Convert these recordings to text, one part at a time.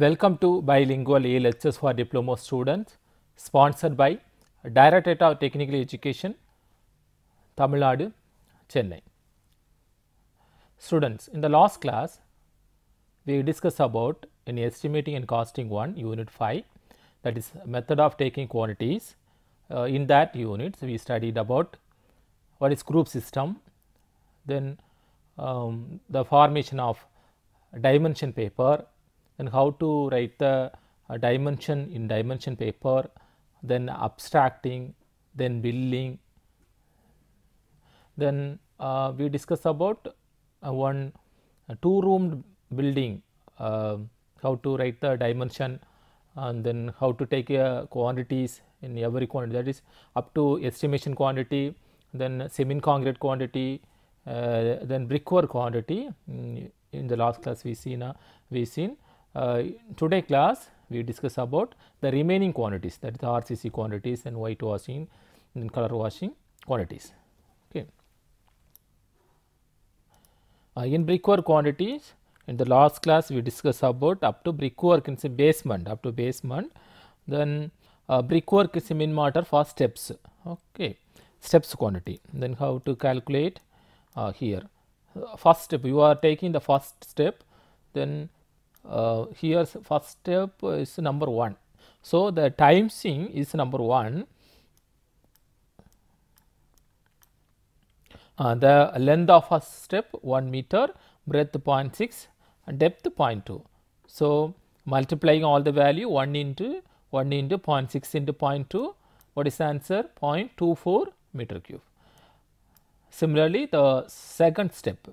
Welcome to Bilingual A Lectures for Diploma students, sponsored by Directorate of Technical Education, Tamil Nadu, Chennai. Students, in the last class, we discussed about in Estimating and Costing 1, Unit 5, that is method of taking quantities. In that unit, we studied about what is group system, then the formation of dimension paper, and how to write the dimension in dimension paper, then abstracting, then billing. Then we discuss about one two-roomed building, how to write the dimension, and then how to take quantities in every quantity, that is up to estimation quantity, then semi-concrete quantity, then brickwork quantity. In the last class we seen today class we discuss about the remaining quantities, that is the RCC quantities and white washing and color washing quantities. Okay. In brickwork quantities, in the last class we discussed about up to brickwork in basement, up to basement. Then brickwork is in mortar for steps. Okay, steps quantity. Then how to calculate here. First step, you are taking the first step, then here first step is number 1. So, the timesing is number 1. The length of first step 1 meter, breadth 0.6 and depth 0.2. So, multiplying all the value 1 into 0.6 into 0.2, what is the answer? 0.24 meter cube. Similarly, the second step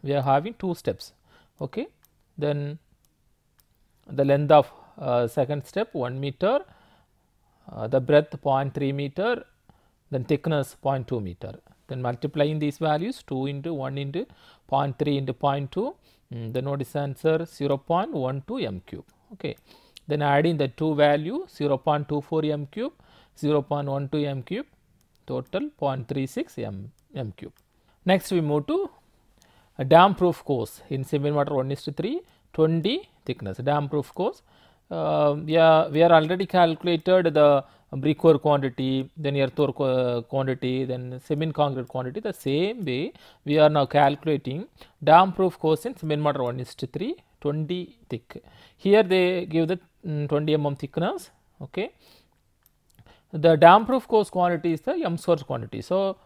we are having 2 steps. Okay, then the length of second step 1 meter, the breadth 0.3 meter, then thickness 0.2 meter. Then multiplying these values 2 into 1 into 0.3 into 0.2, then what is the answer? 0.12 m cube. Okay, then adding the 2 value 0.24 m cube, 0.12 m cube, total 0.36 m cube. Next we move to a dam proof course in cement mortar 1:3, 20 thickness dam proof course. We are already calculated the brickwork quantity, then earthwork quantity, then cement concrete quantity. The same way we are now calculating dam proof course in cement mortar 1:3, 20 thick. Here they give the 20 mm thickness. Okay, the dam proof course quantity is the m square quantity. So,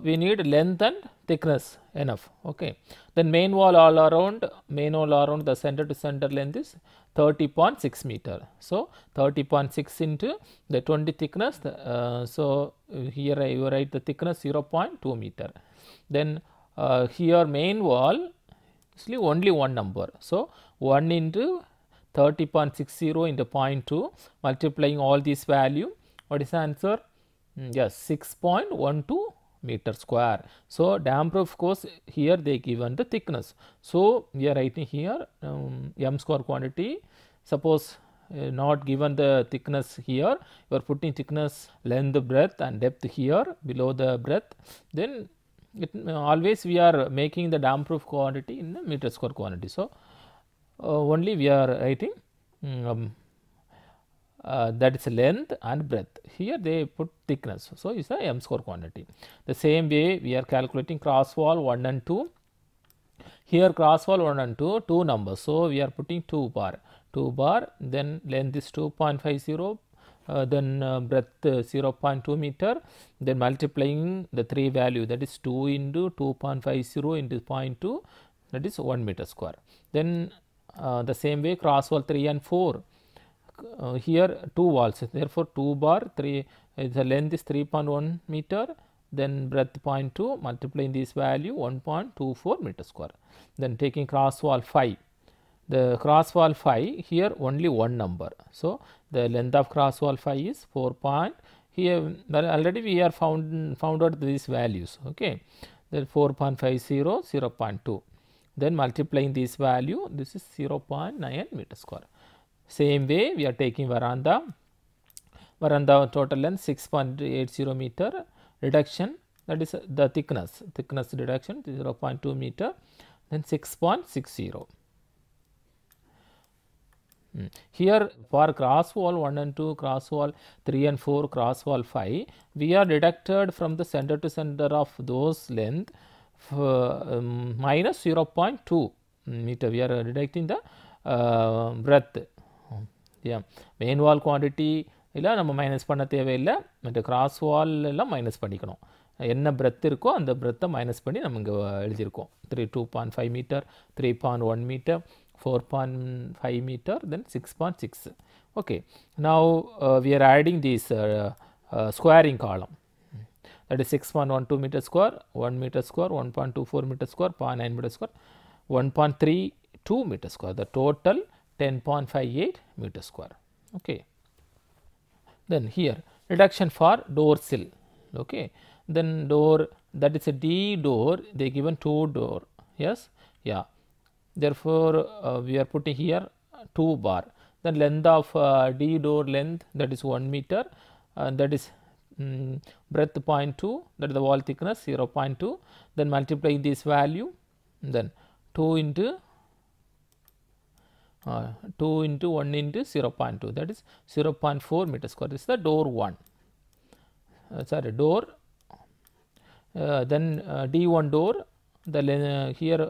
we need length and thickness enough. Okay, then main wall all around the center to center length is 30.6 meter. So, 30.6 into the 20 thickness. So, here I write the thickness 0.2 meter. Then here main wall is only one number. So, 1 into 30.60 into 0.2, multiplying all these value, what is the answer? Yes, 6.12 meter square. So, dam proof course here they given the thickness. So, we are writing here m square quantity. Suppose not given the thickness here, you are putting thickness, length, breadth and depth here below the breadth, then always we are making the dam proof quantity in the meter square quantity. So, only we are writing that is length and breadth. Here they put thickness. So, it is a m square quantity. The same way we are calculating cross wall 1 and 2. Here cross wall 1 and 2, 2 numbers. So, we are putting 2 bar, then length is 2.50, then breadth 0.2 meter, then multiplying the 3 value, that is 2 into 2.50 into 0.2, that is 1 meter square. Then the same way cross wall 3 and 4. Here 2 walls, therefore 2 bar, 3 the length is 3.1 meter, then breadth 0.2, multiplying this value 1.24 meter square. Then taking cross wall 5, the cross wall 5 here only one number. So, the length of cross wall 5 is 4. Here already we are found out these values. Okay, then 4.50, 0.2, then multiplying this value, this is 0.9 meter square. Same way we are taking veranda total length 6.80 meter, reduction, that is the thickness reduction 0.2 meter, then 6.60. Here for cross wall 1 and 2, cross wall 3 and 4, cross wall 5, we are deducted from the center to center of those length minus 0.2 meter. We are deducting the breadth. Yeah, main wall quantity இல்லை நம்ம minus பண்ண தேவையில்லை, மற்ற cross வால் எல்லாம் minus பண்ணிக்கணும். என்ன breadth இருக்கோ அந்த பிரெத்தை மைனஸ் பண்ணி நம்ம இங்கே எழுதியிருக்கோம். 2.5 metre, 3.1 metre, 4.5 meter, then 6.6. Okay, now we are adding this squaring column, that is 6.12 meter square, 1 meter square, 1.24 meter square, 0.9 meter square, 1.32 meter square, the total 10.58 meter square. Okay, then here reduction for door sill. Okay, then door, that is a D door, they given 2 door. Yes, yeah, therefore we are putting here 2 bar. Then length of D door length, that is 1 meter, that is breadth 0.2, that is the wall thickness 0.2. then multiply this value, then 2 into 1 into 0.2, that is 0.4 meter square. This is the door 1, sorry, door. Then D1 door, the here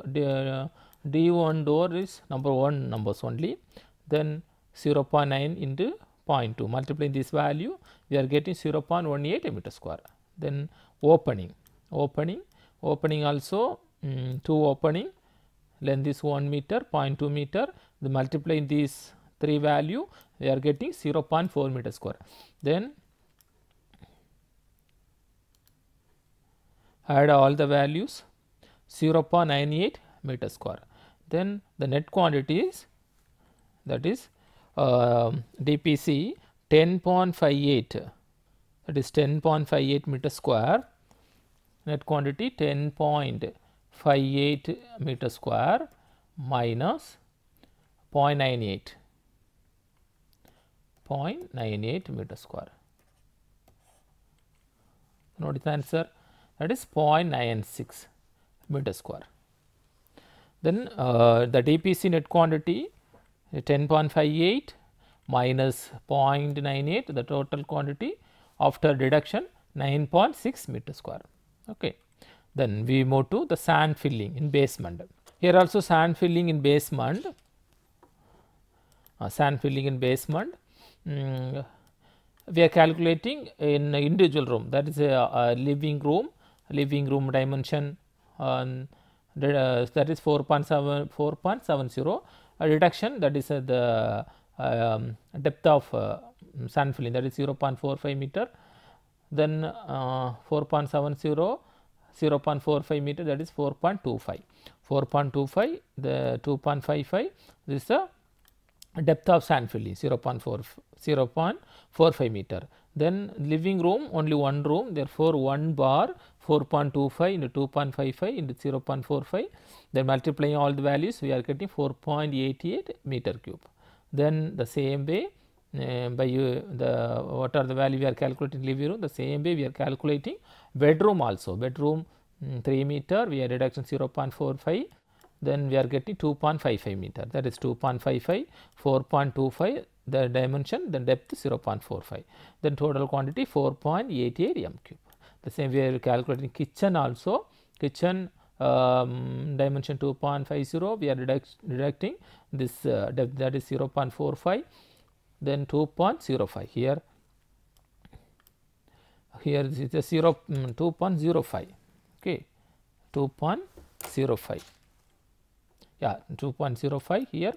D1 door is number 1 numbers only, then 0.9 into 0.2, multiplying this value we are getting 0.18 meter square. Then opening also 2 opening, length is 1 meter, 0.2 meter, the multiplying these 3 value we are getting 0.4 meter square. Then add all the values, 0.98 meter square. Then the net quantity is, that is DPC 10.58, that is 10.58 meter square, net quantity 10.58 meter square minus 0.98 meter square. Notice the answer, that is 0.96 meter square. Then the DPC net quantity 10.58 minus 0.98, the total quantity after deduction 9.6 meter square. Okay, then we move to the sand filling in basement. Here also sand filling in basement, we are calculating in individual room, that is a living room dimension, that is 4.70, reduction, that is the depth of sand filling, that is 0.45 meter, then 4.70, 0.45 meter, that is 4.25, the 2.55, this is the depth of sand filling, 0.45 meter. Then living room, only one room, therefore 1 bar 4.25 into 2.55 into 0.45, then multiplying all the values we are getting 4.88 meter cube. Then the same way by what are the value we are calculating living room, the same way we are calculating bedroom also. Bedroom 3 meter, we are reduction 0.45, then we are getting 2.55 meter, that is 2.55, 4.25 the dimension, then depth 0.45, then total quantity 4.88 m cube. The same way we are calculating kitchen also, kitchen dimension 2.50, we are deducting this depth, that is 0.45, then 2.05, here this is the 2.05, okay, 2.05, yeah, 2.05 here,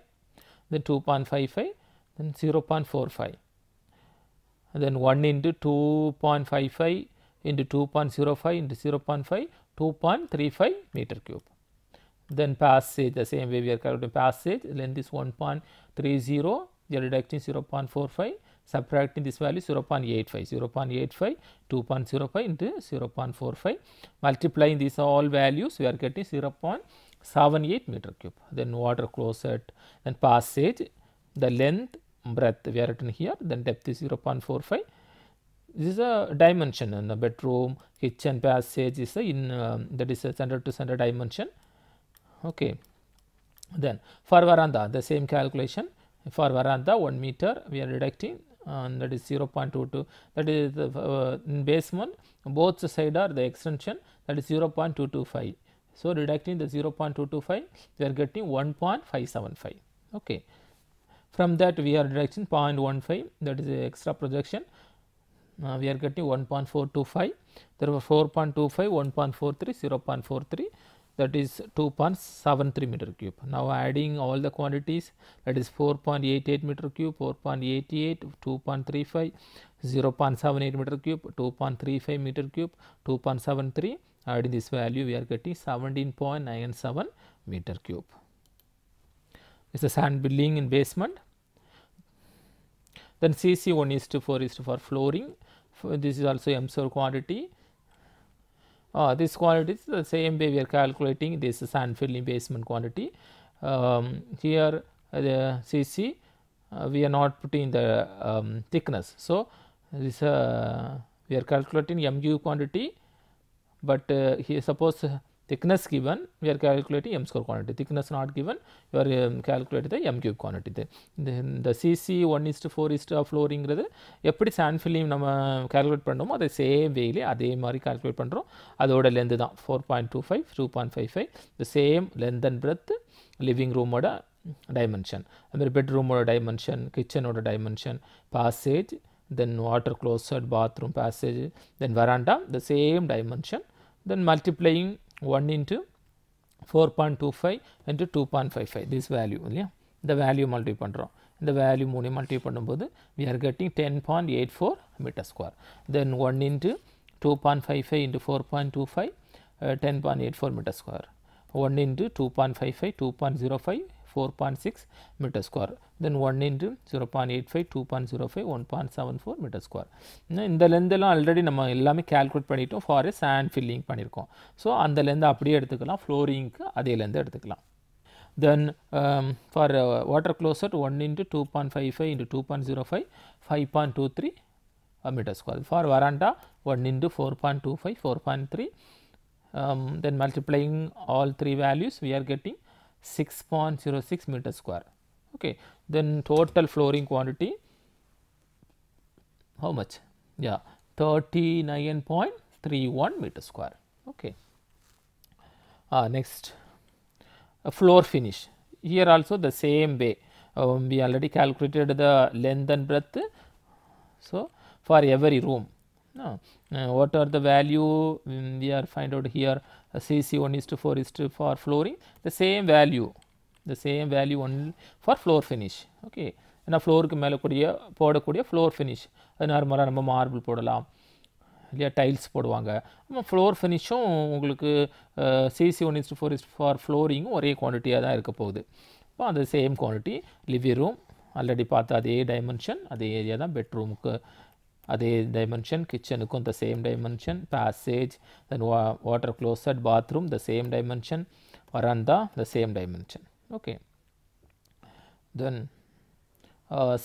then 2.55, then 0.45, then 1 into 2.55 into 2.05 into 0.5, 2.35 meter cube. Then passage, the same way we are calculating passage, length is 1.30, we are deducting 0.45, subtracting this value 0.85, 2.05 into 0.45, multiplying these all values we are getting 0.78 meter cube. Then water closet, then passage, the length, breadth we are written here, then depth is 0.45. This is a dimension in the bedroom, kitchen, passage is that is a center to center dimension. Okay, then for veranda the same calculation, For veranda 1 meter we are deducting, that is 0.22, that is the in basement both side are the extension, that is 0.225. So deducting the 0.225 we are getting 1.575. okay. From that we are deducting 0.15, that is the extra projection, we are getting 1.425. Therefore 4.25, 1.43, 0.43, that is 2.73 meter cube. Now adding all the quantities, that is 4.88 meter cube, 4.88, 2.35, 0.78 meter cube, 2.35 meter cube, 2.73. Adding this value we are getting 17.97 meter cube. It's a sand building in basement. Then CC 1:4 is for flooring. This is also M square quantity. This quantity is the same way we are calculating this sand filling basement quantity. Here the CC we are not putting the thickness. So this we are calculating MU quantity, but here suppose thickness given, we are calculating M square quantity. Thickness not given, you are calculating the M cube quantity. Then the CC 1:4 flooring எப்படி sand filling நம்ம calculate பண்ணுறோமோ அதை same வேலி அதே மாதிரி calculate பண்ணுறோம். அதோட length தான் 4.25, 2.55, the same length and breadth, living room ஓட dimension, அது மாதிரி bedroom ஓட dimension, kitchen ஓட dimension, passage, then water closet, bathroom passage, then veranda, the same dimension, then multiplying 1 into 4.25 into 2.55, this value, the value multiply பண்றோம். இந்த value மூணு multiply பண்ணும்போது we are getting 10.84 meter square. Then 1 into 2.55 into 4.25, 10.84 meter square. 1 into 2.55, 2.05, 4.6 meter square. Then 1 into 0.85, 2.05, 1.74 meter square. இந்த length எல்லாம் already நம்ம எல்லாமே calculate பண்ணிட்டோம் for sand filling பண்ணியிருக்கோம். ஸோ அந்த லென்த் அப்படியே எடுத்துக்கலாம், ஃப்ளோரிங்க்கு அதே லென்த் எடுத்துக்கலாம். Then for water closet 1 into 2.55 into 2.05, 5.23 meter square. For veranda 1 into 4.25, 4.3. Then multiplying all three values we are getting 6.06 meter square. Okay. Then total flooring quantity, how much? Yeah, 39.31 meter square. Okay. Next, floor finish. Here also the same way, we already calculated the length and breadth. So for every room, what are the value we are find out here? CC 1:4 is for flooring, the same value only for floor finish. Okay, ஏன்னா ஃப்ளோருக்கு மேலே போடக்கூடிய floor finish, அது நார்மலாக நம்ம marble போடலாம் இல்லையா, tiles போடுவாங்க. நம்ம ஃப்ளோர் ஃபினிஷும் உங்களுக்கு CC 1:4 is ஃபார் ஃப்ளோரிங்கும் ஒரே குவான்டிட்டியாக தான் இருக்க போகுது. இப்போ அந்த same quantity living room already பார்த்து அதே டைமென்ஷன், அதே ஏரியா தான், பெட்ரூமுக்கு அதே dimension, கிச்சனுக்கும் the same dimension, passage, then water closet, bathroom the same dimension, veranda the same dimension. Okay. Then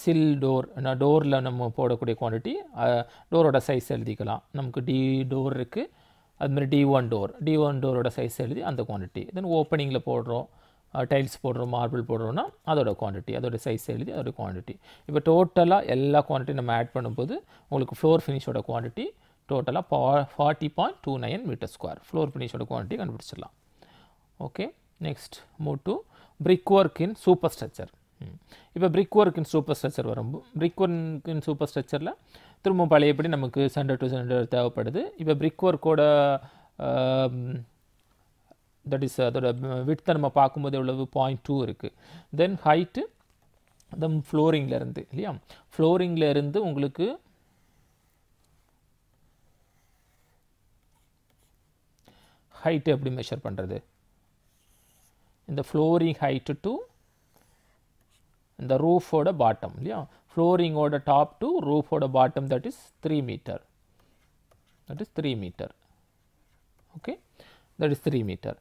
sill door, டோரில் நம்ம போடக்கூடிய குவான்டிட்டி, டோரோட சைஸ் எழுதிக்கலாம். நமக்கு D டோர் இருக்குது, அதுமாதிரி D1 டோரோட சைஸ் எழுதி அந்த குவான்டிட்டி. தென் ஓப்பனிங்கில் போடுறோம், டைல்ஸ் போடுறோம், மார்பிள் போடுறோம்னா அதோட குவான்டிட்டி, அதோட சைஸ் எழுதி அதோட குவான்டிட்டி. இப்போ டோட்டலாக எல்லா குவான்டிட்டி நம்ம ஆட் பண்ணும்போது உங்களுக்கு ஃப்ளோர் ஃபினிஷோட குவான்டிட்டி டோட்டலாக 40.29 மீட்டர் ஸ்கொயர் ஃப்ளோர் ஃபினிஷோட குவான்டிட்டி கண்டுபிடிச்சிடலாம். Okay. Next move to brick work in superstructure. இப்போ பிரிக் ஒர்க் இன் சூப்பர் ஸ்ட்ரக்சர் வரும். பிரிக் ஒர்க் இன் சூப்பர் ஸ்ட்ரக்சரில் திரும்ப பழையபடி நமக்கு சென்டர் டு சென்டர் தேவைப்படுது. இப்போ பிரிக் ஒர்க்கோட தட் இஸ் அதோட விட்த்தை நம்ம பார்க்கும்போது எவ்வளவு 0.2 இருக்குது. தென் ஹைட்டு ஃப்ளோரிங்லேருந்து இல்லையா, ஃப்ளோரிங்லேருந்து உங்களுக்கு ஹைட்டு எப்படி மெஷர் பண்ணுறது? இந்த ஃப்ளோரிங் ஹைட்டு டு இந்த ரூஃபோட பாட்டம் இல்லையா, ஃப்ளோரிங்கோட டாப் டு ரூஃபோட bottom, that is 3 metre. Okay, that is 3 metre.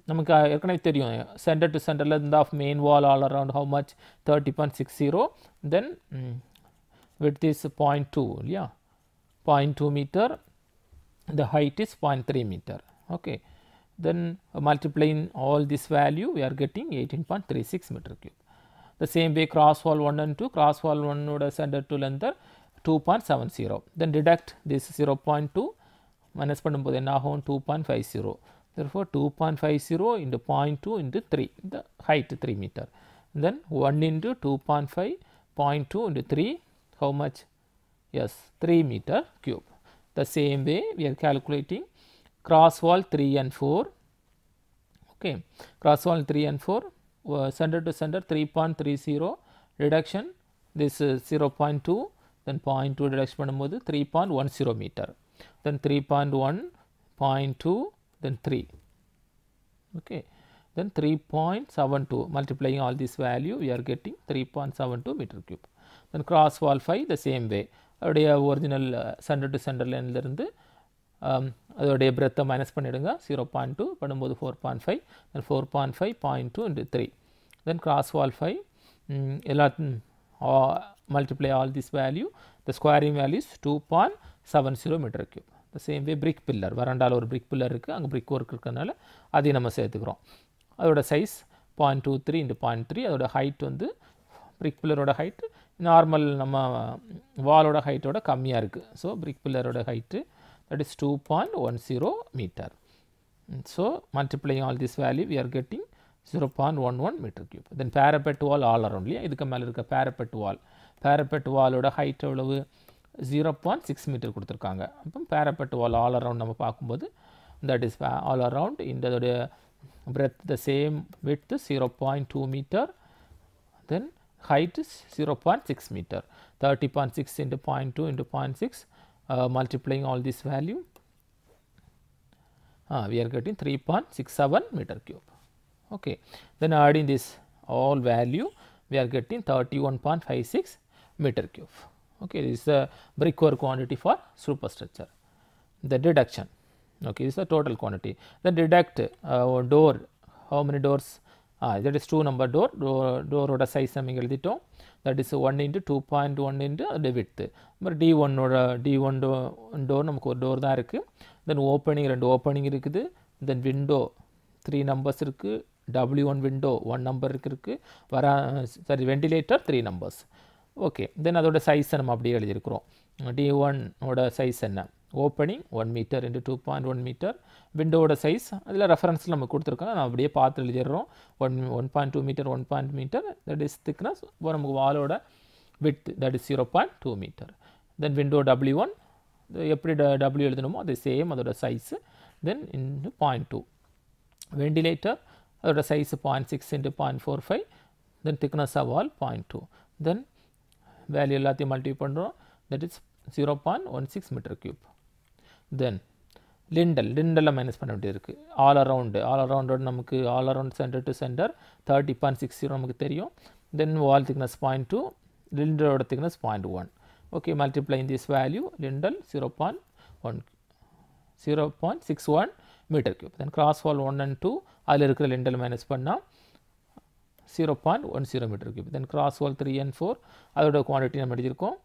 நமக்கு ஏற்கனவே தெரியும் சென்டர் டு சென்டரில் இந்த of main wall all around how much 30.60. Then width is 0.2 இல்லையா, 0.2 meter, the height is 0.3 meter. Okay. Then multiplying all this value we are getting 18.36 meter cube. The same way cross wall 1 and 2, cross wall 1 would center to length 2.70. Then deduct this 0.2 minus பண்ணும்போது என்ன ஆகும் 2.50. Therefore 2.50 into 0.2 into 3, the height 3 meter. Then 1 into 2.5, 0.2 into 3, how much? Yes, 3 meter cube. The same way we are calculating cross wall 3 and 4. Okay, cross wall 3 and 4, center to center 3.30, reduction this is 0.2, then 0.2 reduction பண்ணும்போது 3.10 meter, then 3.1, 0.2, then 3. Okay, then 3.72, multiplying all this value we are getting 3.72 meter cube. Then cross wall 5 the same way, அதோடைய original centre to centre லைன்லேருந்து அதோடைய பிரெத்தை minus பண்ணிவிடுங்க. 0.2 பண்ணும்போது 4.5, then 4.5, 0.2 into 3. Then cross wall 5, multiply all this value, the squaring value is 2.70 meter cube. The same way brick pillar, வராண்டால் ஒரு brick pillar இருக்குது, அங்கே brick work இருக்கிறதுனால அதையும் நம்ம சேர்த்துக்கிறோம். அதோட சைஸ் 0.23 into 0.3, அதோட ஹைட் வந்து brick pillar height நார்மல் நம்ம வாலோட ஹைட்டோட கம்மியாக இருக்குது. So brick pillar height that is 2.10 meter. So multiplying all this value we are getting 0.11 meter cube. Then parapet wall all around இல்லையா, இதுக்கு மேலே இருக்க parapet wallோட ஹைட் எவ்வளவு 0.6 meter கொடுத்துருக்காங்க. அப்போ parapet wall all around நம்ம பார்க்கும்போது that is all around இந்த breadth the same width 0.2 meter, then height is 0.6 meter, 30.6 into 0.2 into 0.6, multiplying all this value, we are getting 3.67 meter cube. Okay, then adding this all value we are getting 31.56 meter cube. Okay, this is the brickwork quantity for superstructure. The deduction, okay, this is the total quantity. Then deduct door, how many doors? That is 2 number door ஓட size நம்ம எழுதிட்டோம். that is 1 into 2.1 into the width. D1 ஓட D1 door நமக்கு ஒரு door தான் இருக்குது. then opening 2 opening இருக்குது. then window 3 numbers இருக்குது. W1 window 1 number இருக்குது. ventilator 3 numbers. Okay, then அதோட சைஸ் நம்ம அப்படியே எழுதியிருக்கிறோம். D1 ஓட சைஸ் என்ன? ஓப்பனிங் 1 meter into 2.1 meter, விண்டோவோட சைஸ் அதில் ரெஃபரன்ஸில் நம்ம கொடுத்துருக்காங்க, நான் அப்படியே பார்த்து எழுதிடுறோம். 1.2 meter, 1 meter, that is thickness. நமக்கு வாலோட width, that is 0.2 meter. then window W1 எப்படி W எழுதணுமோ அது சேம் அதோட சைஸ். then into 0.2 ventilator, அதோட size 0.6 into 0.45, then thickness of wall 0.2, then value எல்லாத்தையும் மல்டிப்ளை பண்ணுறோம், that is 0.16 meter cube. then lindel minus பண்ண வேண்டியது இருக்குது. ஆல் அரவுண்டோட நமக்கு all around centre to centre 30.60 நமக்கு தெரியும். then wall thickness 0.2, lindelோட thickness 0.1. okay, multiplying this value, lindel 0.61 meter cube. then cross wall 1 and 2, அதில் இருக்கிற lindel மைனஸ் பண்ணால் 0.10 meter cube. then cross wall 3 and 4, அதோட குவான்டிட்டி நம்ம எழுதியிருக்கோம்.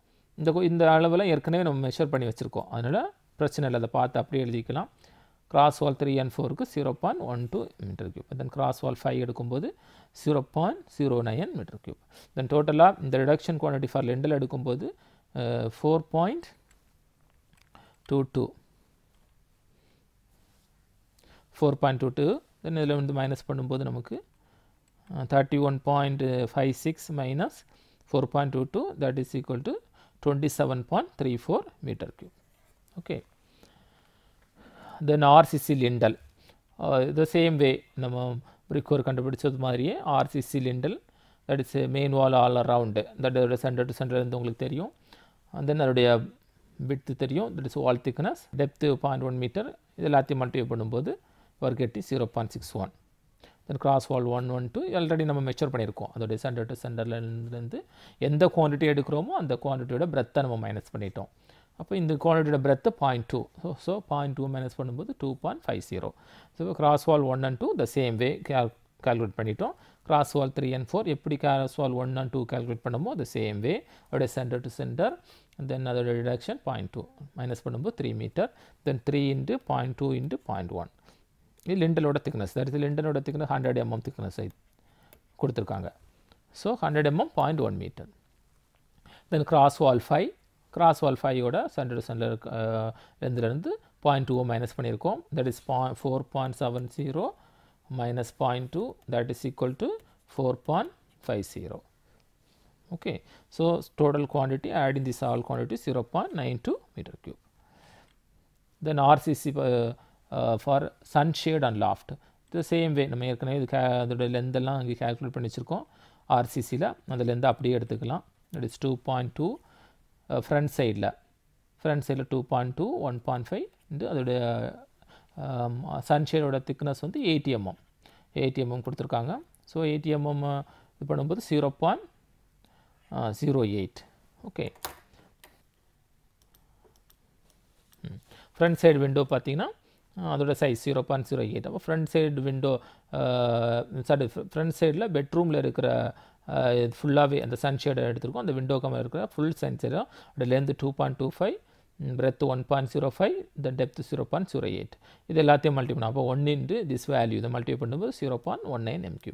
இந்த அளவெல்லாம் ஏற்கனவே நம்ம மெஷர் பண்ணி வச்சுருக்கோம், அதனால் பிரச்சனை இல்லை, அதை பார்த்து அப்படியே எழுதிக்கலாம். cross wall 3 and 4க்கு 0.12 meter cube. then cross wall 5 எடுக்கும்போது 0.09 meter cube. then டோட்டலாக இந்த ரிடக்ஷன் குவான்டிட்டி ஃபார் லெண்டல் எடுக்கும்போது 4.22. then இதில் வந்து மைனஸ் பண்ணும்போது நமக்கு 31.56 minus 4.22, that is equal to 27.34 meter cube. okay, then RCC lindel, the same way நம்ம brickwork கண்டுபிடிச்சது மாதிரியே RCC lindel, that is main wall all around, that is center to center இருந்து உங்களுக்கு தெரியும். and then அதோடைய width தெரியும், that is wall thickness, depth 0.1 meter, இது எல்லாத்தையும் மல்டிப்ளை பண்ணும்போது we are getting 0.61. then cross wall 1, 1, 2 already நம்ம மெஷர் பண்ணியிருக்கோம், அதோடைய சென்டர் டு சென்டர்லேருந்து எந்த குவான்டிட்டி எடுக்கிறோமோ அந்த குவான்டிட்டியோட பிரெத்தை நம்ம மைனஸ் பண்ணிட்டோம். அப்போ இந்த குவான்டிட்டியோட பிரெத்து 0.2, ஸோ 0.2 மைனஸ் பண்ணும்போது 2.50. So cross wall 1 and 2 the same way calculate பண்ணிட்டோம். cross wall 3 and 4 எப்படி cross wall 1 and 2 calculate பண்ணுமோ the same way, அதோடைய சென்டர் டு சென்டர், then அதோட ரிடக்ஷன் 0.2 மைனஸ் பண்ணும்போது 3 meter, then 3 into 0.2 into 0.1. இது லிண்டலோட thickness, that is லிண்டலோட thickness 100 mm thickness கொடுத்துருக்காங்க. So 100 mm 0.1 meter. Then cross wall 5, cross wall 5 ஓட center to center லெந்திலிருந்து 0.2 minus பண்ணியிருக்கோம். That is 4.70 minus 0.2, that is equal to 4.50. Okay. So total quantity, adding this all quantity 0.92 meter cube. Then RCC for sunshade and loft. The same way நம்ம ஏற்கனவே இது அதோட length எல்லாம் இங்கே calculate பண்ணி வச்சிருக்கோம். RCCல அந்த லென்த் அப்படியே எடுத்துக்கலாம். That is 2.2 ஃப்ரண்ட் சைடில் 2.2 1.5 இந்த அதோட சன்ஷேடோட திக்னஸ் வந்து 80 mm 80 mm கொடுத்துருக்காங்க. ஸோ 80 mm இது பண்ணும்போது 0.08. ஓகே. ஃப்ரண்ட் சைடு விண்டோ பார்த்தீங்கன்னா அதோட சைஸ் 0.08. அப்போ front side window sorry front சைடில் பெட்ரூமில் இருக்கிற இது ஃபுல்லாகவே அந்த சன்ஷேடை எடுத்துருக்கோம். அந்த விண்டோ கம்மில் இருக்கிற ஃபுல் சன்ஷேடாக அதோட லென்த் 2.25, breadth 1.05, the depth 0.08. இது எல்லாத்தையும் மல்டி பண்ணோம். அப்போ 1 into this value இதை மல்டி பண்ணும்போது 0.19 m3.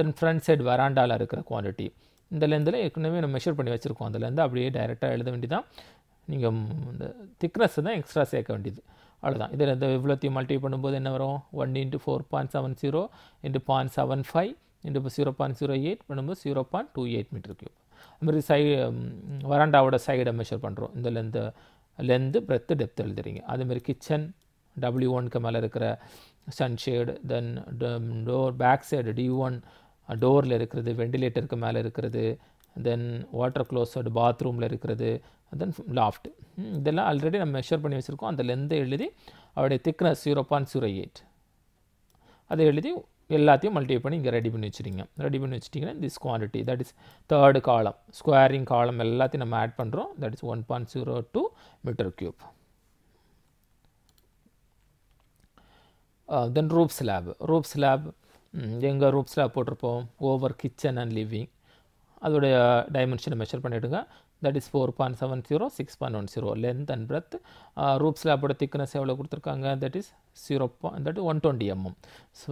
தென் ஃப்ரண்ட் சைடு வராண்டாவில் இருக்கிற குவான்டிட்டி இந்த லெந்தில் ஏற்கனவே நம்ம மெஷர் பண்ணி வச்சுருக்கோம். அந்த லெந்து அப்படியே டைரெக்டாக எழுத வேண்டியதான். நீங்கள் இந்த திக்னஸ் தான் எக்ஸ்ட்ரா சேர்க்க வேண்டியது, அவ்வளோதான். இதில் இந்த இவ்வளோத்தையும் மல்டி பண்ணும்போது என்ன வரும்? 1 into 4.70 into 0.75 into 0.08 பண்ணும்போது 0.28 மீட்டர் கியூப். அதுமாதிரி வராண்டாவோட சைடை மெஷர் பண்ணுறோம். இந்த லென்த்து பிரெத்து டெப்த் எழுதுறீங்க. அதேமாதிரி கிச்சன் W1க்கு மேலே இருக்கிற சன்ஷேடு, தென் டோர் பேக் சைடு D1 டோரில் இருக்கிறது, வெண்டிலேட்டருக்கு மேலே இருக்கிறது, தென் வாட்டர் க்ளோசட் பாத்ரூமில் இருக்கிறது, தென் லாஃப்ட். இதெல்லாம் ஆல்ரெடி நம்ம மெஷர் பண்ணி வச்சுருக்கோம். அந்த லென்த்தை எழுதி அவருடைய திக்னஸ் 0.08 அதை எழுதி எல்லாத்தையும் மல்டிப்ளை பண்ணி இங்கே ரெடி பண்ணி வச்சுருங்க. ரெடி பண்ணி வச்சுட்டிங்கன்னா this quantity, that is third column squaring column எல்லாத்தையும் நம்ம ஆட் பண்ணுறோம். That is 1.02 metre cube. Then roof slab எங்கே ரூப் ஸ்லாப் போட்டிருப்போம்? Over kitchen and living. அதோடைய டைமென்ஷனை மெஷர் பண்ணிவிடுங்க. that is 4.70 6.10 length and breadth. Roof slab thickness எவ்வளோ கொடுத்துருக்காங்க? that is 120 mm. So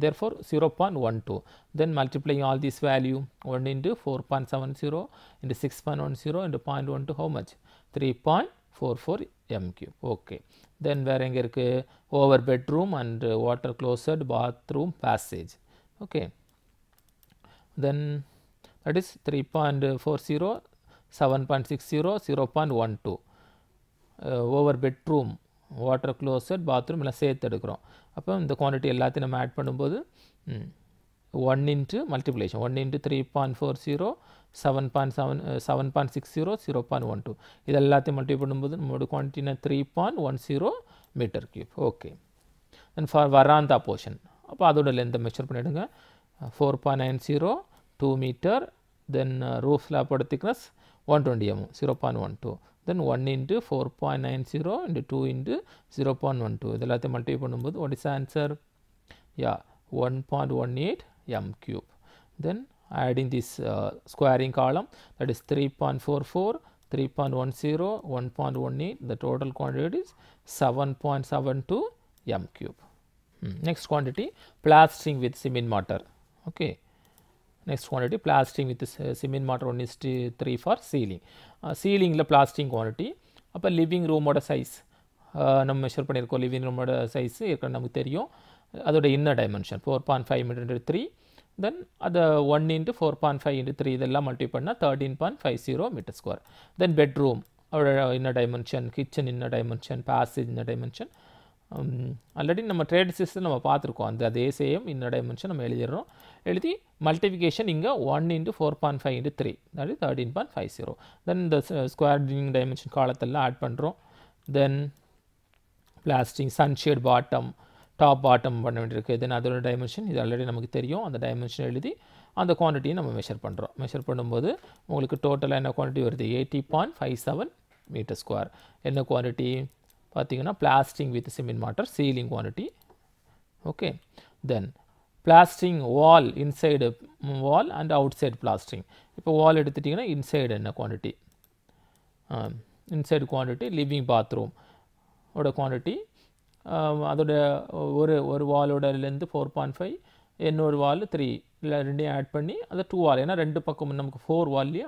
therefore 0.12. Then multiplying all this value 1 into 4.70 into 6.10 into 0.12, how much? 3.44 m cube. Okay. Then where எங்கே இருக்கு? Over bedroom and water closet bathroom passage. Okay. Then that is 3.40 7.60 0.12. Over bedroom water closet bathroom எல்லாம் சேர்த்து எடுக்கிறோம். அப்போ இந்த quantity எல்லாத்தையும் நம்ம add பண்ணும்போது 1 into multiplication 1 into 3.40 7.60 0.12 இது எல்லாத்தையும் மல்டிப்ளை பண்ணும்போது நம்மளோட குவான்டிட்டினா 3.10 metre cube. Okay. Then for வராந்தா போர்ஷன் அப்போ அதோட லென்த்தை மெஷர் பண்ணிவிடுங்க. 4.90 2 மீட்டர். தென் ரூஃப் ஸ்லாப்போட thickness 120 mm 0.12. then 1 into 4.90 into 2 into 0.12 இது எல்லாத்தையும் மல்டிப்ளை பண்ணும்போது what is the answer? Yeah, 1.18 m cube. Then adding this squaring column, that is 3.44 3.10 1.18, the total quantity is 7.72 m cube. Next quantity, plastering with cement mortar. Okay. Next quantity, plastering with cement mortar 1:3 for ceiling. Ceiling la plastering quantity. அப்போ living ரூமோட size நம்ம measure பண்ணியிருக்கோம். Living ரூமோட size ஏற்கனவே நமக்கு தெரியும். அதோட inner dimension 4.5 metre into 3. தென் அதை 1 into 4.5 into 3 இதெல்லாம் மல்டிப்ளை பண்ணால் 13.50 மீட்டர் ஸ்கொயர். தென் பெட்ரூம் அதோட inner dimension, kitchen inner dimension, passage inner dimension. Already நம்ம ட்ரேட் சிஸ்டம் நம்ம பார்த்துருக்கோம். அந்த அதே சேம் இன்னர் டைமென்ஷன் நம்ம எழுதிடுறோம். எழுதி மல்டிபிகேஷன் இங்கே 1 into 4.5 into 3, that is 13.50. தென் இந்த ஸ்கொயரிங் டைமென்ஷன் காலத்தெல்லாம் ஆட் பண்ணுறோம். Then plastering sunshade bottom top bottom பண்ண வேண்டியிருக்கு. தென் அதோட டைமென்ஷன் இது ஆல்ரெடி நமக்கு தெரியும். அந்த டைமென்ஷன் எழுதி அந்த குவான்டிட்டியை நம்ம மெஷர் பண்ணுறோம். மெஷர் பண்ணும்போது உங்களுக்கு டோட்டலாக என்ன குவான்டிட்டி வருது? 80.57 மீட்டர் ஸ்கொயர். என்ன குவான்டிட்டி பார்த்தீங்கன்னா plastering with cement mortar ceiling quantity. Okay. Then plastering wall, inside wall and outside plastering. இப்போ வால் எடுத்துட்டிங்கன்னா இன்சைடு என்ன quantity? Inside quantity living bathroom ஓட குவான்டிட்டி. அதோட ஒரு வாலோட லென்த்து 4.5, இன்னொரு வால் 3, இல்லை ரெண்டையும் ஆட் பண்ணி அந்த 2 வால், ஏன்னா ரெண்டு பக்கம் நமக்கு 4 வால் இல்லையா,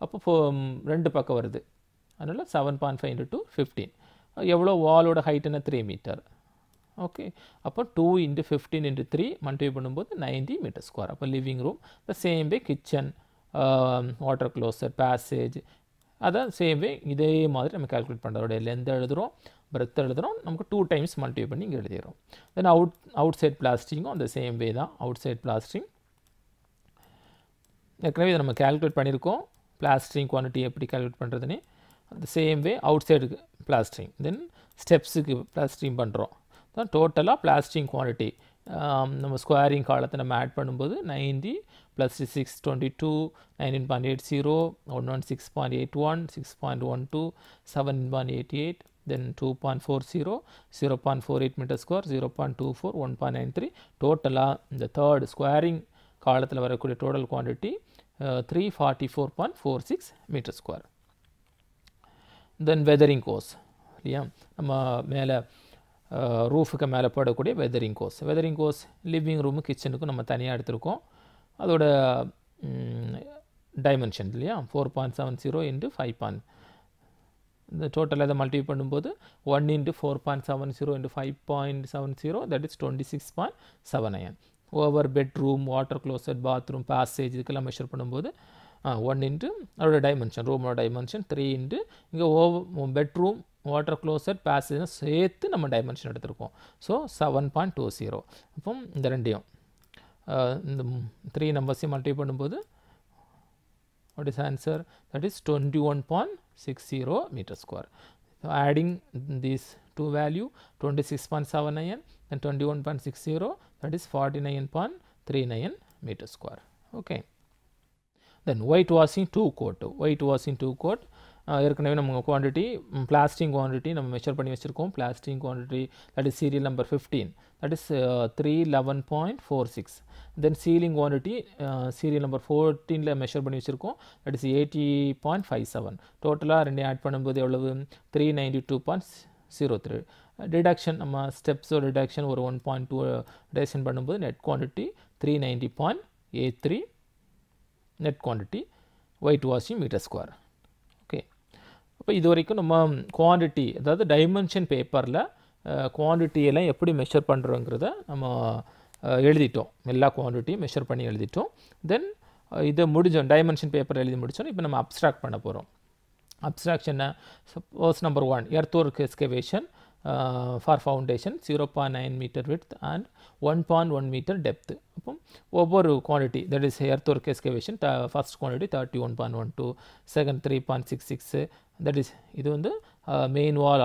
அப்போ ரெண்டு பக்கம் வருது. அதனால் 7.5 into 2 15. எவ்வளோ வாலோட ஹைட்டுன்னா 3 மீட்டர். ஓகே, அப்போ 2 into 15 into 3 மல்டிப்ளை பண்ணும்போது 90 மீட்டர் ஸ்கொயர். அப்போ living room the same way, kitchen, water closet, passage, அதான் சேம் வே இதே மாதிரி நம்ம கால்குலேட் பண்ணுறோம். அதோடைய லென்த் எழுதுகிறோம், பிரெத் எழுதுகிறோம், நமக்கு 2 டைம்ஸ் மல்டிப்ளை பண்ணி இங்கே எழுதிடுறோம். தென் அவுட் சைட் பிளாஸ்டிங்கும் அந்த சேம் வே தான். அவுட் சைட் பிளாஸ்டிங் ஏற்கனவே இதை நம்ம கால்குலேட் பண்ணியிருக்கோம். பிளாஸ்டிங் குவான்டிட்டி எப்படி கால்குலேட் பண்ணுறதுன்னு அந்த சேம் வே அவுட் சைடுக்கு பிளாஸ்டிங். தென் ஸ்டெப்ஸுக்கு பிளாஸ்டிங் பண்ணுறோம். தான் டோட்டலாக பிளாஸ்டிங் குவான்டிட்டி நம்ம ஸ்கொயரிங் காலத்தை நம்ம ஆட் பண்ணும்போது 90 + 6 22 19.80 116.81 6.12 7.88 then 2.40 0.48 meter square 0.24 1.93 டோட்டலாக இந்த தேர்ட் ஸ்கொயரிங் காலத்தில் வரக்கூடிய total quantity 344.46 metre square. Then weathering course இல்லையா, நம்ம மேலே ரூஃபுக்கு மேலே போடக்கூடிய weathering course. Weathering course living room கிச்சனுக்கும் நம்ம தனியாக எடுத்திருக்கோம். அதோட டைமென்ஷன் இல்லையா 4.70 into 5. இந்த டோட்டலாக இதை மல்டிப்ளை பண்ணும்போது 1 into 4.70 into 5.70 that is 26.79. Over bedroom, water closet, bathroom, passage இதுக்கெல்லாம் மெஷர் பண்ணும்போது 1 into அதோட டைமென்ஷன், ரூமோட டைமென்ஷன் 3 into இங்கே பெட்ரூம், வாட்டர் க்ளோசட், பேசேஜ் சேர்த்து நம்ம டைமென்ஷன் எடுத்திருக்கோம். ஸோ 7.20. அப்போ இந்த ரெண்டையும் இந்த 3 நம்பர்ஸையும் மல்டிப்ளை பண்ணும்போது what is answer? That is 21.60 meter square. So adding these two value 26.79 and 21.60, that is 49.39 meter square. Okay. Then whitewashing 2 coat. Whitewashing 2 coat ஏற்கனவே நம்ம குவான்டிட்டி பிளாஸ்டிங் குவான்டிட்டி நம்ம மெஷர் பண்ணி வச்சுருக்கோம். Plastering quantity that is serial number 15, that is 311.46. Then ceiling quantity serial number 14ல measure பண்ணி வச்சுருக்கோம், that is 80.57. டோட்டலாக ரெண்டு ஆட் பண்ணும்போது எவ்வளவு 392.03. டிடக்ஷன் நம்ம ஸ்டெப்ஸோட டிடக்ஷன் ஒரு 1.2 டிடக்ஷன் பண்ணும்போது net quantity 390.83 net quantity white washing metre square. Okay, அப்போ இது வரைக்கும் நம்ம குவான்டிட்டி, அதாவது டைமென்ஷன் பேப்பரில் குவான்டிட்டியெல்லாம் எப்படி மெஷர் பண்ணுறோங்கிறத நம்ம எழுதிட்டோம். எல்லா குவான்டிட்டியும் மெஷர் பண்ணி எழுதிட்டோம். தென் இதை முடிஞ்சோம், டைமென்ஷன் பேப்பர் எழுதி முடித்தோம். இப்போ நம்ம அப்ஸ்ட்ராக்ட் பண்ண போகிறோம். Abstraction suppose number 1 earthwork excavation for foundation 0.9 meter width and 1.1 meter depth. அப்போ ஒவ்வொரு quantity that is earthwork excavation first quantity 31.12, second 3.66, that is இது வந்து main wall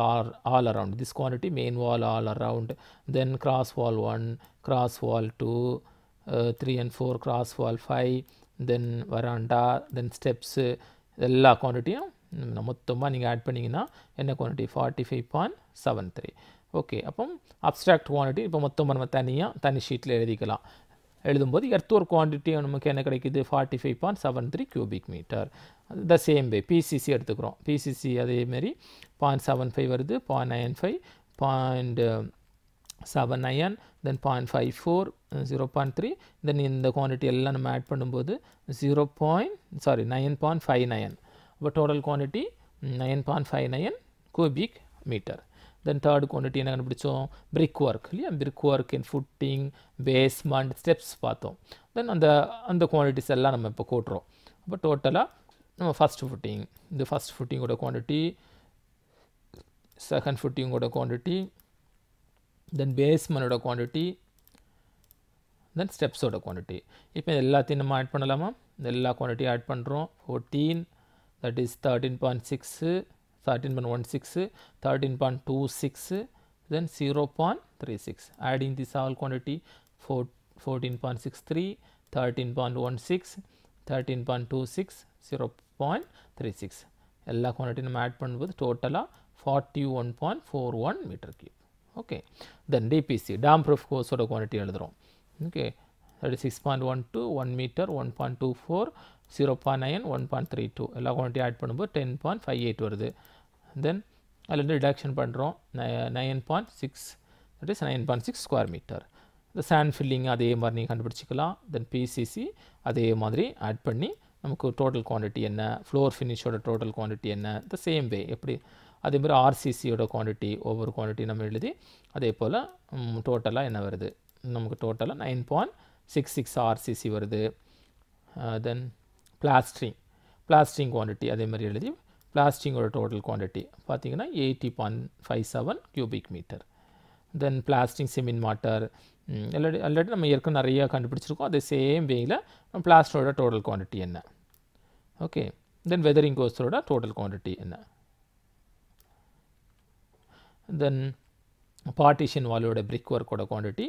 all around, this quantity main wall all around, then cross wall 1, cross wall 2, 3 and 4, cross wall 5, then veranda, then steps, எல்லா குவான்டிட்டியும் மொத்தமாக நீங்கள் add பண்ணிங்கன்னா என்ன quantity 45.73. Okay, அப்போ abstract quantity இப்போ மொத்தமாக நம்ம தனி ஷீட்டில் எழுதிக்கலாம். எழுதும்போது எர்த்வொர்க் குவான்டிட்டி நமக்கு என்ன கிடைக்குது 45.73 cubic meter. The same way PCC எடுத்துக்கிறோம். பிசிசி அதேமாரி 0.75 வருது, 0.95, 0.79, தென் 0.54, 0.3, தென் இந்த குவான்டிட்டி எல்லாம் நம்ம ஆட் பண்ணும்போது 9.59. அப்போ total quantity 9.59 cubic meter. Then third quantity என்ன கண்டுபிடிச்சோம், பிரிக் ஒர்க் இல்லையா, brick work in footing, basement, steps பார்த்தோம். தென் அந்த குவான்டிட்டிஸ் எல்லாம் நம்ம இப்போ கூட்டுறோம். அப்போ டோட்டலாக நம்ம ஃபஸ்ட் ஃபுட்டிங், இந்த ஃபஸ்ட் ஃபுட்டிங்கோட குவான்டிட்டி, செகண்ட் ஃபுட்டிங்கோட குவான்டிட்டி, தென் பேஸ்மெண்டோட குவான்டிட்டி, தென் ஸ்டெப்ஸோட குவான்டிட்டி. இப்போ எல்லாத்தையும் நம்ம ஆட் பண்ணலாமா, இந்த எல்லா குவான்டிட்டியும் ஆட் பண்ணுறோம். 14, that is 13.6, 13.16, 13.26, then 0.36. Adding this all quantity 14.63, 13.16, 13.26, 0.36. எல்லா குவான்டிட்டி நம்ம ஆட் பண்ணும்போது டோட்டலாக 41.41 மீட்டர் கியூப். ஓகே, தென் டிபிசி டேம் ப்ரூஃப் கோர்ஸோட குவான்டிட்டி எழுதுகிறோம். Okay, that is 6.12, 1 meter, 1.24, 0.9, 1.32. எல்லா குவான்டிட்டி ஆட் பண்ணும்போது 10.58 வருது. தென் அதில் ரிடக்ஷன் பண்ணுறோம் 9.6, that is 9.6 ஸ்கொயர் மீட்டர். இந்த சாண்ட் ஃபில்லிங் அதே மாதிரி நீங்கள் கண்டுபிடிச்சிக்கலாம். தென் பிசிசி அதே மாதிரி ஆட் பண்ணி நமக்கு டோட்டல் குவான்டிட்டி என்ன, ஃப்ளோர் ஃபினிஷோட டோட்டல் குவான்டிட்டி என்ன, த சேம் வே எப்படி அதே மாதிரி ஆர்சிசியோட குவான்டிட்டி ஒவ்வொரு குவான்டிட்டி நம்ம எழுதி அதே போல் டோட்டலாக என்ன வருது நமக்கு டோட்டலாக 9.66 ஆர்சிசி வருது. தென் பிளாஸ்டிங் குவான்டிட்டி அதே மாதிரி எழுதி பிளாஸ்டிங்கோட டோட்டல் குவான்டிட்டி பார்த்தீங்கன்னா 80.57 cubic meter. தென் பிளாஸ்டிக் சிமெண்ட் வாட்டர் ஆல்ரெடி நம்ம ஏற்கனவே நிறைய கண்டுபிடிச்சிருக்கோம். அதே சேம் வேயில் பிளாஸ்டரோட டோட்டல் குவான்டிட்டி என்ன. ஓகே, தென் வெதரிங் கோர்ஸோட டோட்டல் குவான்டிட்டி என்ன. தென் பார்ட்டிஷன் வாலோட பிரிக் ஒர்க்கோட குவான்டிட்டி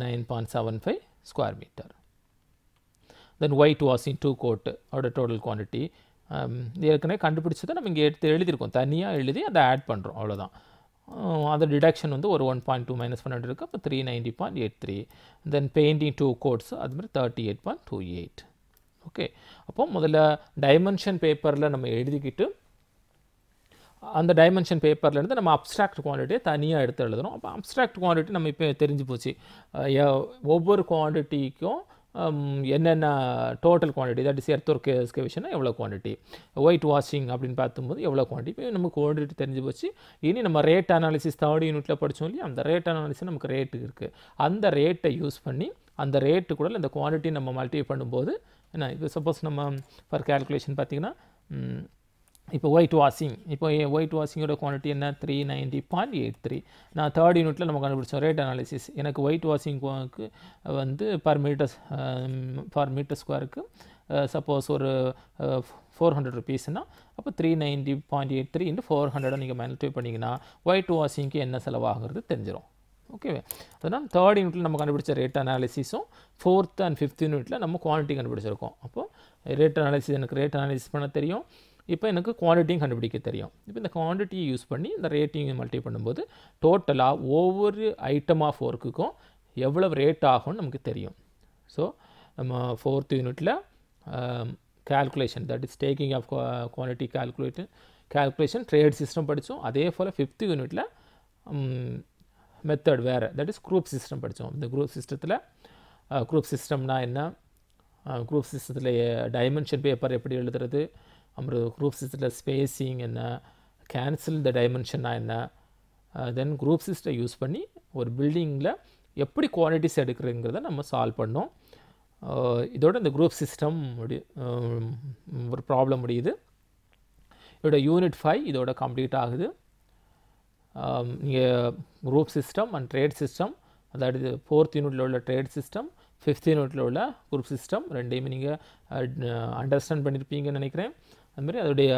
9.75 ஸ்கொயர் மீட்டர். தென் ஒயிட் வாஷிங் 2 கோட் அதோட டோட்டல் குவான்டிட்டி ஏற்கனவே கண்டுபிடிச்சதை நம்ம இங்கே எடுத்து எழுதியிருக்கோம், தனியாக எழுதி அதை ஆட் பண்ணுறோம், அவ்வளோதான். அது டிடக்ஷன் வந்து ஒரு 1.2 -100 இருக்குது, அப்போ 390.83. தென் பெயிண்டிங் 2 கோட்ஸ் அது மாதிரி 38.28. ஓகே, அப்போ முதல்ல டைமென்ஷன் பேப்பரில் நம்ம எழுதிக்கிட்டு அந்த டைமென்ஷன் பேப்பர்லேருந்து நம்ம அப்ஸ்ட்ராக்ட் குவான்டிட்டியை தனியாக எடுத்து எழுதுகிறோம். அப்போ அப்ஸ்ட்ராக்ட் குவான்டிட்டி நம்ம இப்போ தெரிஞ்சு போச்சு, ஒவ்வொரு குவான்டிட்டிக்கும் என்னென்ன total quantity, that is earth work excavation எவ்வளோ குவான்டிட்டி, ஒயிட் வாஷிங் அப்படின்னு பார்க்கும்போது எவ்வளோ குவான்டிட்டி, இப்போ நம்ம குவான்டிட்டி தெரிஞ்சு போச்சு. இனி நம்ம ரேட் அனாலிசிஸ் 3rd யூனிட்டில் படித்தோம் இல்லையா, அந்த ரேட் அனாலிசிஸ் நமக்கு ரேட்டு இருக்குது. அந்த ரேட்டை யூஸ் பண்ணி அந்த ரேட்டு கூட இந்த குவான்டிட்டி நம்ம மல்டிப்ளை பண்ணும்போது என்ன, இப்போ சப்போஸ் நம்ம ஃபார் கேல்குலேஷன் பார்த்திங்கன்னா இப்போ ஒயிட் வாஷிங்கோட குவான்டிட்டி என்ன 390.83. நான் 3rd யூனிட்டில் நம்ம கண்டுபிடிச்சோம் ரேட் அனாலிசிஸ். எனக்கு ஒயிட் வாஷிங்க்கு வந்து பர் மீட்டர் ஸ்கொயருக்கு சப்போஸ் ஒரு 400 rupeesனால் அப்போ 390.83 × 400 நீங்கள் மல்டிப்ளை பண்ணிங்கன்னா ஒயிட் வாஷிங்க்கு என்ன செலவாகிறது தெரிஞ்சிடும். ஓகேவா, அதனால் 3rd யூனிட்டில் நம்ம கண்டுபிடிச்ச ரேட் அனாலிசிஸும் 4th and 5th யூனிட்டில் நம்ம குவான்டிட்டி கண்டுபிடிச்சிருக்கோம். அப்போது ரேட் அனாலிசிஸ் எனக்கு ரேட் அனாலிசிஸ் பண்ண தெரியும், இப்போ எனக்கு குவான்டிட்டியும் கண்டுபிடிக்க தெரியும். இப்போ இந்த குவான்டிட்டியை யூஸ் பண்ணி இந்த ரேட்டிங்கை மல்டிப்ளை பண்ணும்போது டோட்டலாக ஒவ்வொரு ஐட்டம் ஆஃப் ஒர்க்குக்கும் எவ்வளவு ரேட் ஆகும்னு நமக்கு தெரியும். ஸோ நம்ம 4th யூனிட்டில் calculation, that is taking of quantity calculation trade system படித்தோம். அதே போல் 5th யூனிட்டில் மெத்தட் வேறு, தட் இஸ் குரூப் சிஸ்டம் படித்தோம். இந்த குரூப் சிஸ்டம்னா என்ன, குரூப் சிஸ்டத்தில் டைமென்ஷன் பேப்பர் எப்படி எழுதுறது, அப்புறம் குரூப் சிஸ்டத்தில் ஸ்பேஸிங் என்ன, கேன்சல் த டைமென்ஷன்னா என்ன, தென் குரூப் சிஸ்டம் யூஸ் பண்ணி ஒரு பில்டிங்கில் எப்படி குவான்டிட்டிஸ் எடுக்கிறதுங்கிறத நம்ம சால்வ் பண்ணோம். இதோட இந்த குரூப் சிஸ்டம் ஒரு ப்ராப்ளம் முடியுது. இதோட யூனிட் 5 இதோட கம்ப்ளீட் ஆகுது. நீங்கள் group system and trade system, அதாவது 4th யூனிட்டில் உள்ள ட்ரேட் சிஸ்டம், 5th யூனிட்டில் உள்ள குரூப் சிஸ்டம் ரெண்டையுமே நீங்கள் அண்டர்ஸ்டாண்ட் பண்ணியிருப்பீங்கன்னு நினைக்கிறேன். அதுமாதிரி அதோடைய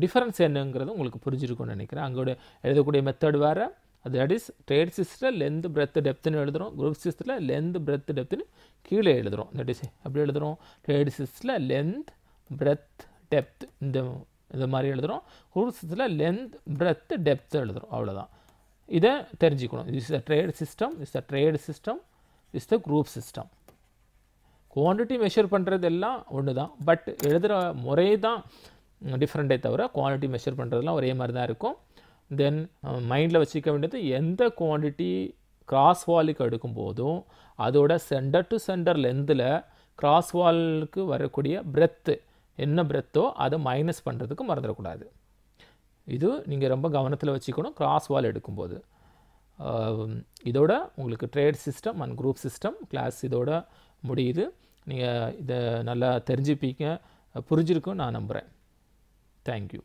டிஃபரன்ஸ் என்னங்கிறது உங்களுக்கு புரிஞ்சிருக்கும்னு நினைக்கிறேன். அங்கோட எழுதக்கூடிய மெத்தட் வேறு, அது தட் இஸ் ட்ரேட் சிஸ்டத்தில் லென்த் பிரெத் டெப்த்துன்னு எழுதுகிறோம், குரூப் சிஸ்டத்தில் லென்த் பிரெத் டெப்த்துன்னு கீழே எழுதுகிறோம். தட் இஸ் எப்படி எழுதுகிறோம், ட்ரேட் சிஸ்டத்தில் லென்த் பிரெத் டெப்த் இந்த மாதிரி எழுதுகிறோம், குரூப் சிஸ்டத்தில் லென்த் பிரெத் டெப்த் எழுதுகிறோம், அவ்வளோதான். இதை தெரிஞ்சுக்கணும். Is the trade system, is the trade system, is the group system. Quantity measure பண்ணுறது எல்லாம் ஒன்று தான், பட் எழுதுகிற முறை தான் டிஃப்ரெண்ட்டே தவிர குவான்டிட்டி மெஷர் பண்ணுறதுலாம் ஒரே மாதிரி தான் இருக்கும். தென் மைண்டில் வச்சுக்க வேண்டியது, எந்த குவான்டிட்டி கிராஸ் வாலுக்கு எடுக்கும் போதும் அதோட சென்டர் டு சென்டர் லென்த்தில் கிராஸ் வாலுக்கு வரக்கூடிய பிரெத்து என்ன பிரெத்தோ அதை மைனஸ் பண்ணுறதுக்கு மறந்துடக்கூடாது. இது நீங்கள் ரொம்ப கவனத்தில் வச்சுக்கணும் கிராஸ் வால் எடுக்கும்போது. இதோட உங்களுக்கு trade system and group system class இதோட முடியுது. நீங்கள் இதை நல்லா தெரிஞ்சுப்பீங்க, புரிஞ்சிருக்குன்னு நான் நம்புகிறேன். தேங்க்யூ.